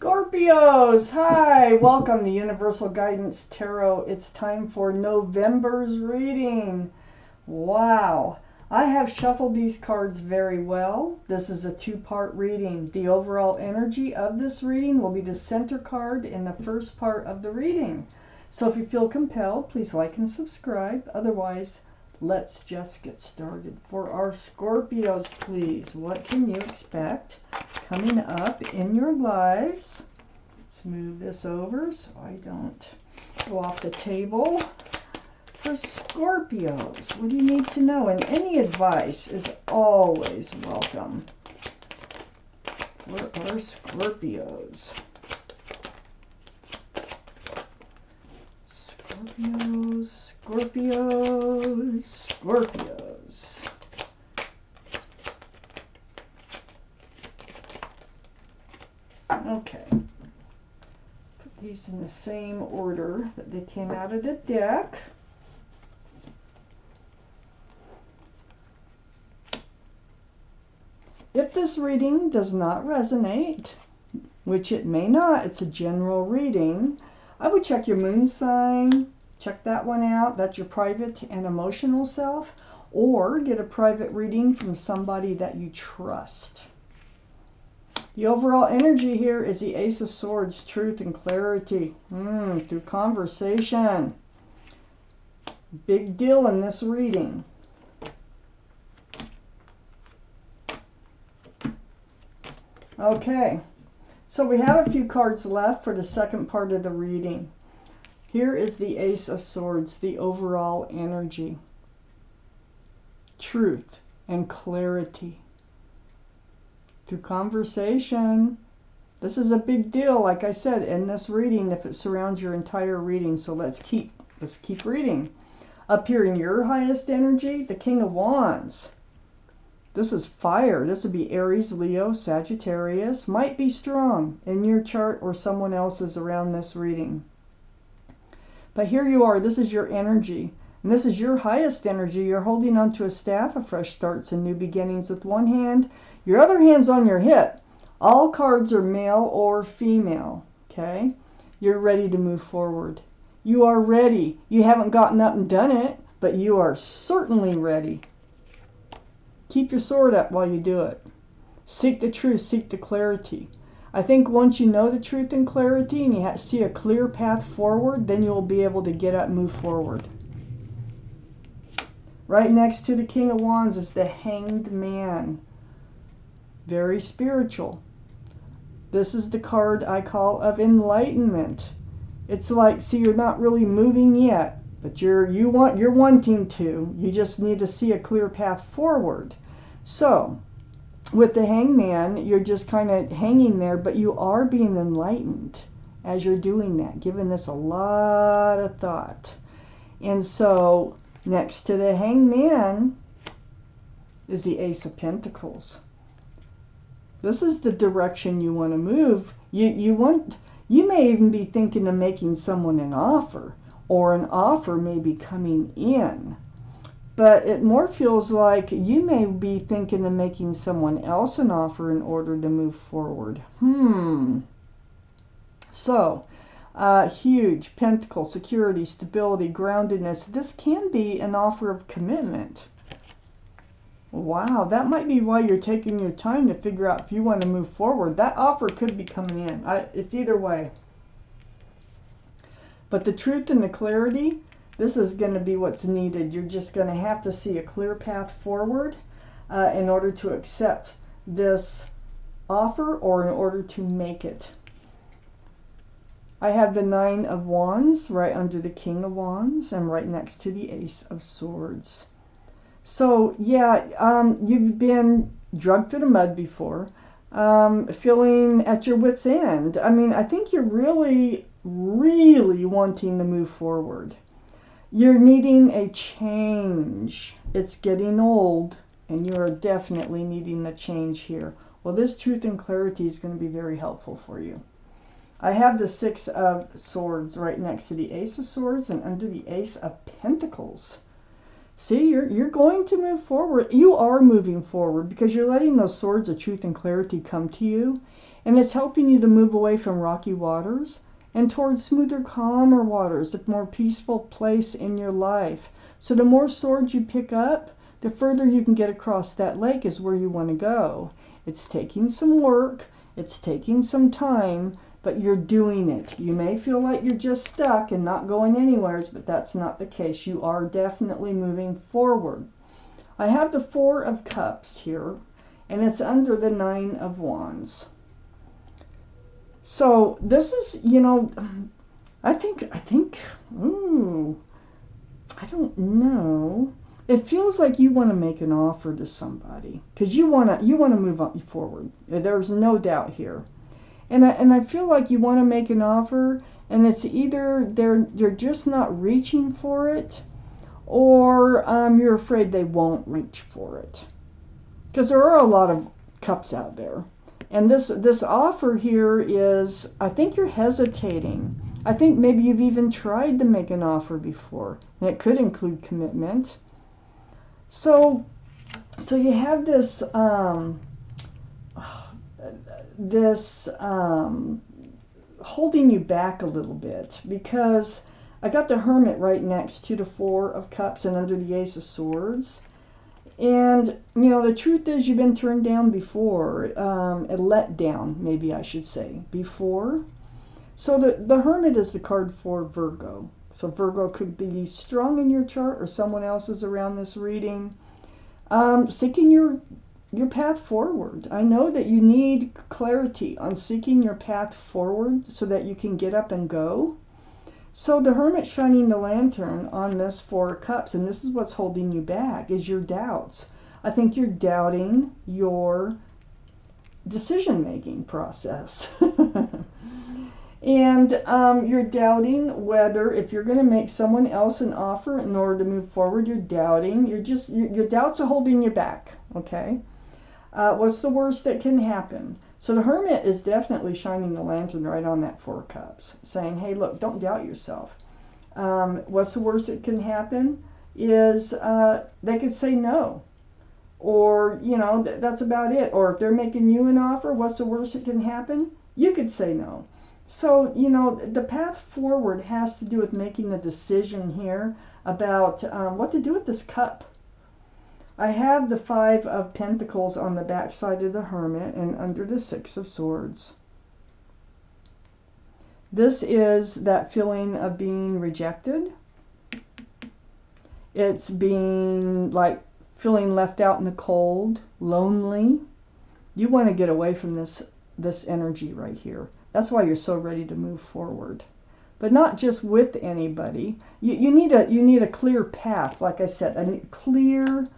Scorpios, hi, welcome to Universal Guidance Tarot. It's time for November's reading. Wow, I have shuffled these cards very well. This is a two-part reading. The overall energy of this reading will be the center card in the first part of the reading. So if you feel compelled, please like and subscribe. Otherwise, let's just get started. For our Scorpios, please, what can you expect coming up in your lives? Let's move this over so I don't go off the table. For Scorpios, what do you need to know? And any advice is always welcome. For our Scorpios. Scorpios, Scorpios, Scorpios. Okay. Put these in the same order that they came out of the deck. If this reading does not resonate, which it may not, it's a general reading, I would check your moon sign, check that one out. That's your private and emotional self. Or get a private reading from somebody that you trust. The overall energy here is the Ace of Swords, truth and clarity. Through conversation. Big deal in this reading. Okay. So we have a few cards left for the second part of the reading. Here is the Ace of Swords, the overall energy. Truth and clarity. Through conversation. This is a big deal, like I said, in this reading if it surrounds your entire reading. So let's keep reading. Up here in your highest energy, the King of Wands. This is fire. This would be Aries, Leo, Sagittarius. Might be strong in your chart or someone else's around this reading. But here you are. This is your energy. And this is your highest energy. You're holding onto a staff of fresh starts and new beginnings with one hand. Your other hand's on your hip. All cards are male or female. Okay? You're ready to move forward. You are ready. You haven't gotten up and done it, but you are certainly ready. Keep your sword up while you do it. Seek the truth, seek the clarity. I think once you know the truth and clarity and you see a clear path forward, then you'll be able to get up and move forward. Right next to the King of Wands is the Hanged Man. Very spiritual. This is the card I call of enlightenment. It's like, see, you're not really moving yet. But you're wanting to. You just need to see a clear path forward. So, with the Hangman, you're just kind of hanging there, but you are being enlightened as you're doing that, giving this a lot of thought. And so, next to the Hangman is the Ace of Pentacles. This is the direction you want to move. You may even be thinking of making someone an offer. Or an offer may be coming in. But it more feels like you may be thinking of making someone else an offer in order to move forward. So, huge pentacle, security, stability, groundedness. This can be an offer of commitment. Wow, that might be why you're taking your time to figure out if you want to move forward. That offer could be coming in. It's either way. But the truth and the clarity, this is going to be what's needed. You're just going to have to see a clear path forward in order to accept this offer or in order to make it. I have the Nine of Wands right under the King of Wands and right next to the Ace of Swords. So, yeah, you've been drugged through the mud before, feeling at your wit's end. I mean, I think you're really wanting to move forward. You're needing a change. It's getting old and you're definitely needing a change here. Well, this truth and clarity is going to be very helpful for you. I have the Six of Swords right next to the Ace of Swords and under the Ace of Pentacles. See, you're going to move forward. You are moving forward because you're letting those swords of truth and clarity come to you. And it's helping you to move away from rocky waters and towards smoother, calmer waters, a more peaceful place in your life. So the more swords you pick up, the further you can get across that lake is where you want to go. It's taking some work. It's taking some time. But you're doing it. You may feel like you're just stuck and not going anywhere, but that's not the case. You are definitely moving forward. I have the 4 of Cups here, and it's under the 9 of Wands. So this is, you know, I don't know. It feels like you want to make an offer to somebody because you want to move on forward. There's no doubt here. And I feel like you want to make an offer, and it's either you're just not reaching for it, or you're afraid they won't reach for it. Because there are a lot of cups out there. And this offer here is, I think you're hesitating. I think maybe you've even tried to make an offer before, and it could include commitment. So you have this holding you back a little bit, because I got the Hermit right next to the 4 of Cups and under the Ace of Swords. And, you know, the truth is you've been turned down before, let down, maybe I should say, before. So the Hermit is the card for Virgo. So Virgo could be strong in your chart or someone else's around this reading. Seeking your path forward. I know that you need clarity on seeking your path forward so that you can get up and go. So the Hermit shining the lantern on this 4 of Cups, and this is what's holding you back, is your doubts. I think you're doubting your decision-making process. And you're doubting whether, if you're going to make someone else an offer in order to move forward, you're doubting. Your doubts are holding you back, okay? What's the worst that can happen? So the Hermit is definitely shining the lantern right on that 4 of Cups, saying, hey, look, don't doubt yourself. What's the worst that can happen is they could say no. Or, you know, that's about it. Or if they're making you an offer, what's the worst that can happen? You could say no. So, you know, the path forward has to do with making a decision here about what to do with this cup. I have the 5 of Pentacles on the back side of the Hermit and under the 6 of Swords. This is that feeling of being rejected. It's being like feeling left out in the cold, lonely. You want to get away from this energy right here. That's why you're so ready to move forward. But not just with anybody. You need a clear path, like I said, a clear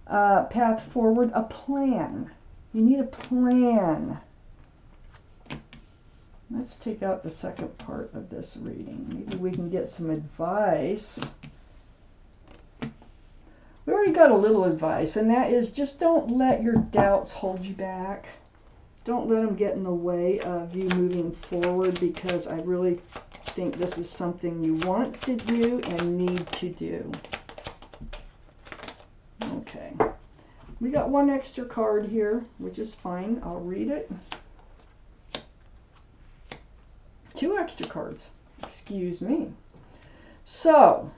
path forward, a plan. You need a plan. Let's take out the second part of this reading. Maybe we can get some advice. We already got a little advice, and that is just don't let your doubts hold you back. Don't let them get in the way of you moving forward, because I really think this is something you want to do and need to do. Okay. We got 1 extra card here, which is fine. I'll read it. 2 extra cards. Excuse me. So,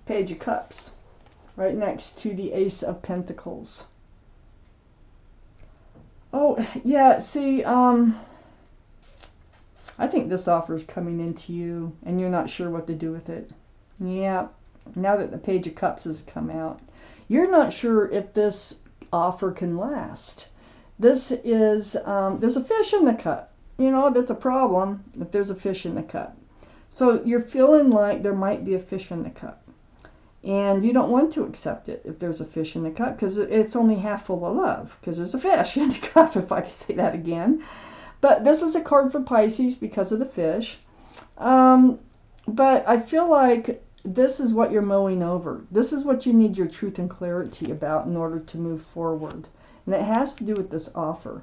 Page of Cups, right next to the Ace of Pentacles. Oh, yeah, see, I think this offer is coming into you, and you're not sure what to do with it. Yeah, now that the Page of Cups has come out, you're not sure if this offer can last. This is, there's a fish in the cup. You know, that's a problem if there's a fish in the cup. So you're feeling like there might be a fish in the cup. And you don't want to accept it if there's a fish in the cup, because it's only half full of love, because there's a fish in the cup, if I can say that again. But this is a card for Pisces because of the fish. But I feel like this is what you're mowing over. This is what you need your truth and clarity about in order to move forward. And it has to do with this offer.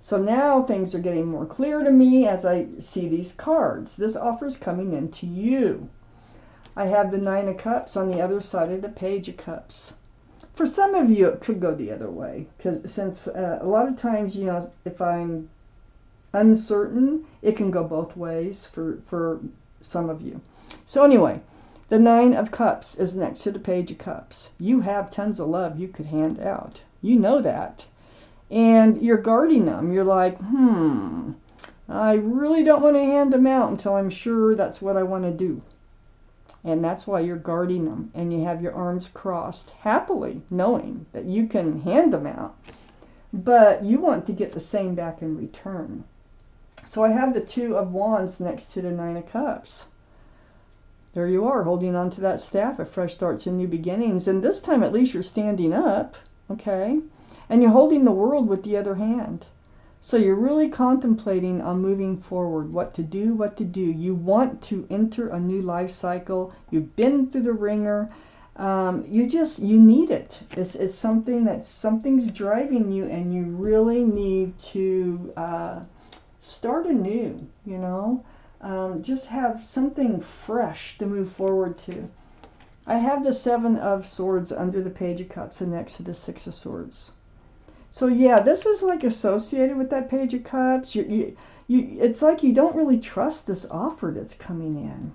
So now things are getting more clear to me as I see these cards. This offer is coming into you. I have the Nine of Cups on the other side of the Page of Cups. For some of you, it could go the other way, because since a lot of times, you know, if I'm uncertain, it can go both ways for some of you. So anyway, the Nine of Cups is next to the Page of Cups. You have tons of love you could hand out. You know that. And you're guarding them. You're like, I really don't want to hand them out until I'm sure that's what I want to do. And that's why you're guarding them. And you have your arms crossed happily, knowing that you can hand them out. But you want to get the same back in return. So I have the Two of Wands next to the Nine of Cups. There you are, holding on to that staff of fresh starts and new beginnings. And this time at least you're standing up, okay? And you're holding the world with the other hand. So you're really contemplating on moving forward, what to do, what to do. You want to enter a new life cycle. You've been through the ringer. You need it. It's something something's driving you, and you really need to start anew, you know. Just have something fresh to move forward to. I have the Seven of Swords under the Page of Cups and next to the Six of Swords. So yeah, this is like associated with that Page of Cups. It's like you don't really trust this offer that's coming in.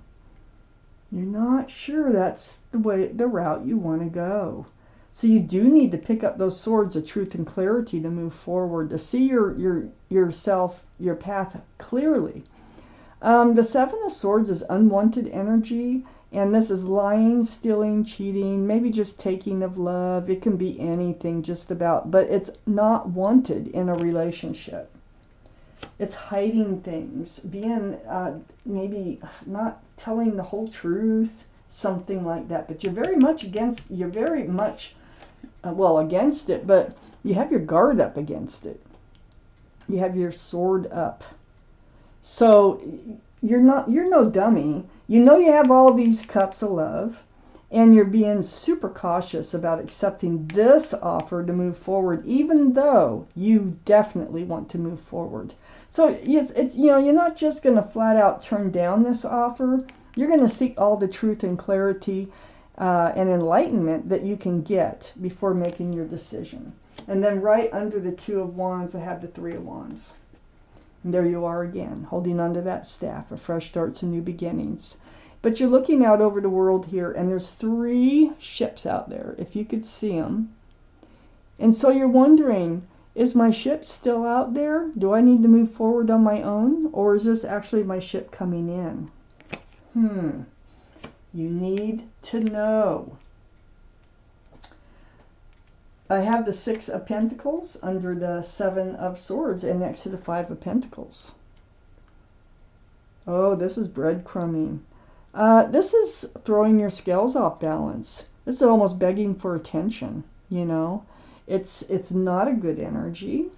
You're not sure that's the route you want to go. So you do need to pick up those swords of truth and clarity to move forward, to see yourself, your path clearly. The Seven of Swords is unwanted energy, and this is lying, stealing, cheating, maybe just taking of love. It can be anything just about, but it's not wanted in a relationship. It's hiding things, being maybe not telling the whole truth, something like that. But you're very much against it, but you have your guard up against it. You have your sword up. So you're no dummy. You know you have all these cups of love, and you're being super cautious about accepting this offer to move forward, even though you definitely want to move forward. So it's you're not just going to flat out turn down this offer. You're going to seek all the truth and clarity and enlightenment that you can get before making your decision. And then right under the Two of Wands, I have the Three of Wands. And there you are again, holding onto that staff of fresh starts and new beginnings. But you're looking out over the world here, and there's 3 ships out there, if you could see them. And so you're wondering, is my ship still out there? Do I need to move forward on my own? Or is this actually my ship coming in? You need to know. I have the Six of Pentacles under the Seven of Swords and next to the Five of Pentacles. Oh, this is breadcrumbing. This is throwing your scales off balance. This is almost begging for attention, you know. It's not a good energy.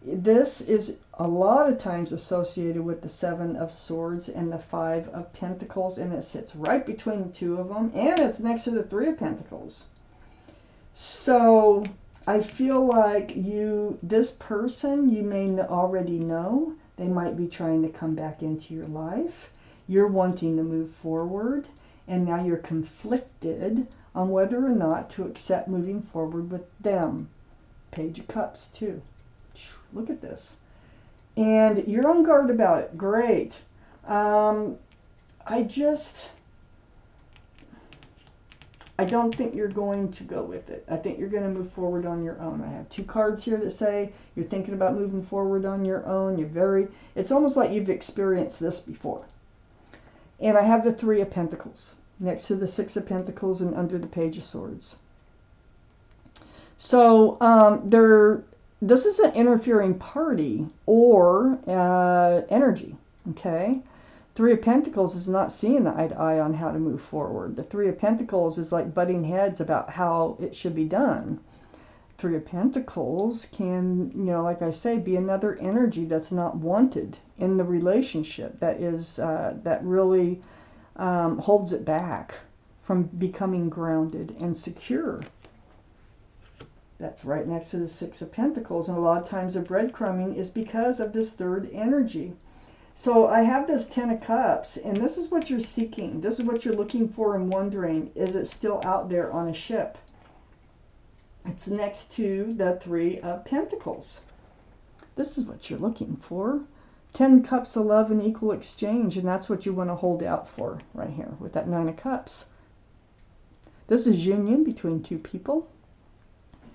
This is a lot of times associated with the Seven of Swords and the Five of Pentacles, and it sits right between the 2 of them, and it's next to the Three of Pentacles. So I feel like this person, you may already know, they might be trying to come back into your life. You're wanting to move forward, and now you're conflicted on whether or not to accept moving forward with them. Page of Cups too. Look at this. And you're on guard about it. Great. I don't think you're going to go with it. I think you're going to move forward on your own. I have 2 cards here that say you're thinking about moving forward on your own. It's almost like you've experienced this before. And I have the Three of Pentacles next to the Six of Pentacles and under the Page of Swords. So this is an interfering party or energy, okay? Three of Pentacles is not seeing eye to eye on how to move forward. The Three of Pentacles is like butting heads about how it should be done. Three of Pentacles can, like I say, be another energy that's not wanted in the relationship, that really holds it back from becoming grounded and secure. That's right next to the Six of Pentacles, and a lot of times the breadcrumbing is because of this third energy. So I have this 10 of Cups, and this is what you're seeking. This is what you're looking for and wondering, is it still out there on a ship? It's next to the 3 of Pentacles. This is what you're looking for. 10 cups of love and equal exchange, and that's what you want to hold out for right here with that 9 of Cups. This is union between 2 people.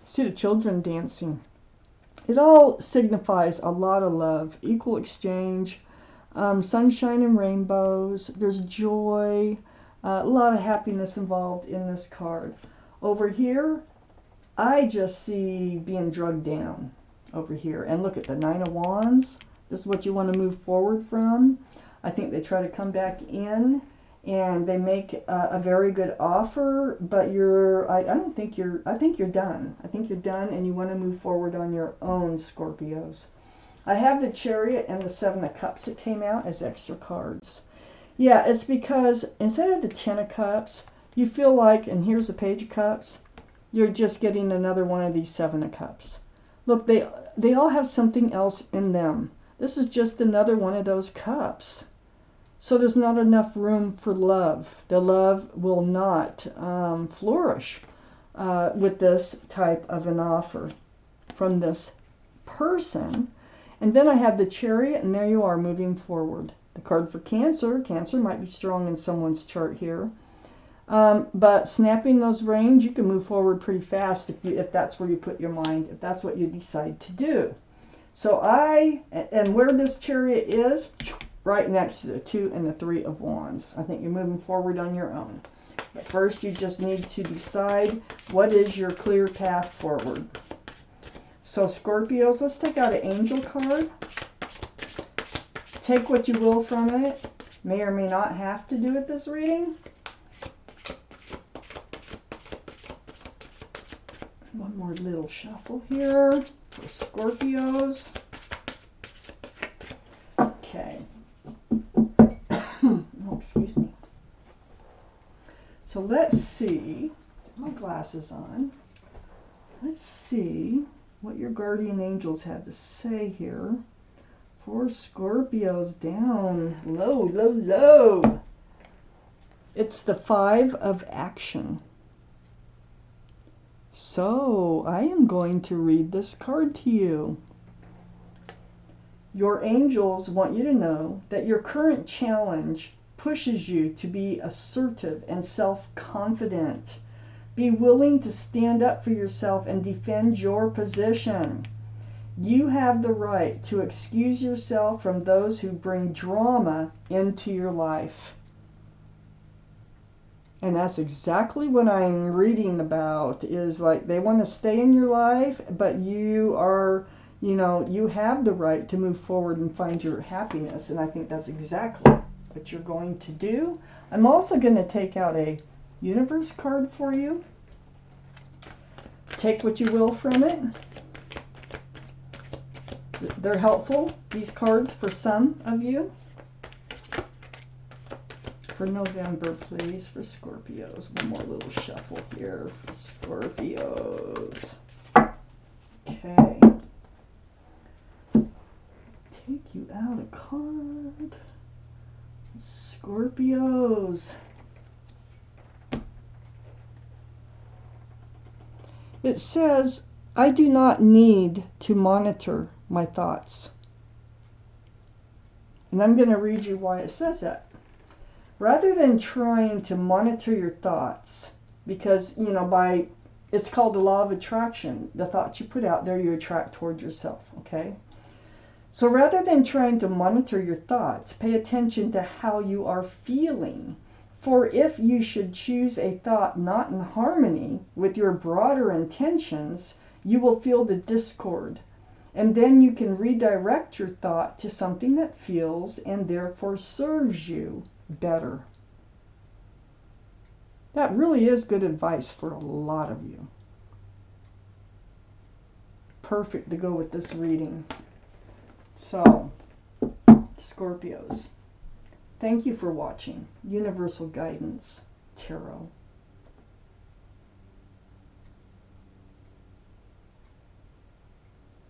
See the children dancing. It all signifies a lot of love, equal exchange, sunshine and rainbows. There's joy, a lot of happiness involved in this card. Over here, I just see being drugged down over here. And look at the 9 of Wands. This is what you want to move forward from. I think they try to come back in and they make a very good offer, but I think you're done. I think you're done and you want to move forward on your own, Scorpios. I have the Chariot and the 7 of Cups that came out as extra cards. Yeah, it's because instead of the 10 of Cups, you feel like, and here's the Page of Cups, you're just getting another one of these 7 of Cups. Look, they all have something else in them. This is just another one of those cups. So there's not enough room for love. The love will not flourish with this type of an offer from this person. And then I have the Chariot, and there you are moving forward. The card for Cancer. Cancer might be strong in someone's chart here. But snapping those reins, you can move forward pretty fast if that's where you put your mind, if that's what you decide to do. So and where this Chariot is, right next to the 2 and the 3 of Wands. I think you're moving forward on your own. But first you just need to decide what is your clear path forward. So Scorpios, let's take out an angel card. Take what you will from it. May or may not have to do with this reading. One more little shuffle here for Scorpios. Okay. Oh, excuse me. So let's see. Put my glasses on. Let's see what your guardian angels had to say here for Scorpios. Down low, low, low. It's the 5 of Action. So I am going to read this card to you. Your angels want you to know that your current challenge pushes you to be assertive and self-confident. Be willing to stand up for yourself and defend your position. You have the right to excuse yourself from those who bring drama into your life. And that's exactly what I'm reading about, is like they want to stay in your life, but you are, you have the right to move forward and find your happiness. And I think that's exactly what you're going to do. I'm also going to take out a universe card for you. Take what you will from it. They're helpful, these cards, for some of you. For November, please, for Scorpios. One more little shuffle here for Scorpios. Okay. Take you out a card. Scorpios. It says, I do not need to monitor my thoughts. And I'm going to read you why it says that. Rather than trying to monitor your thoughts, because, it's called the law of attraction. The thoughts you put out there, you attract toward yourself, okay? So rather than trying to monitor your thoughts, pay attention to how you are feeling. For if you should choose a thought not in harmony with your broader intentions, you will feel the discord. And then you can redirect your thought to something that feels and therefore serves you better. That really is good advice for a lot of you. Perfect to go with this reading. So, Scorpios, thank you for watching Universal Guidance Tarot.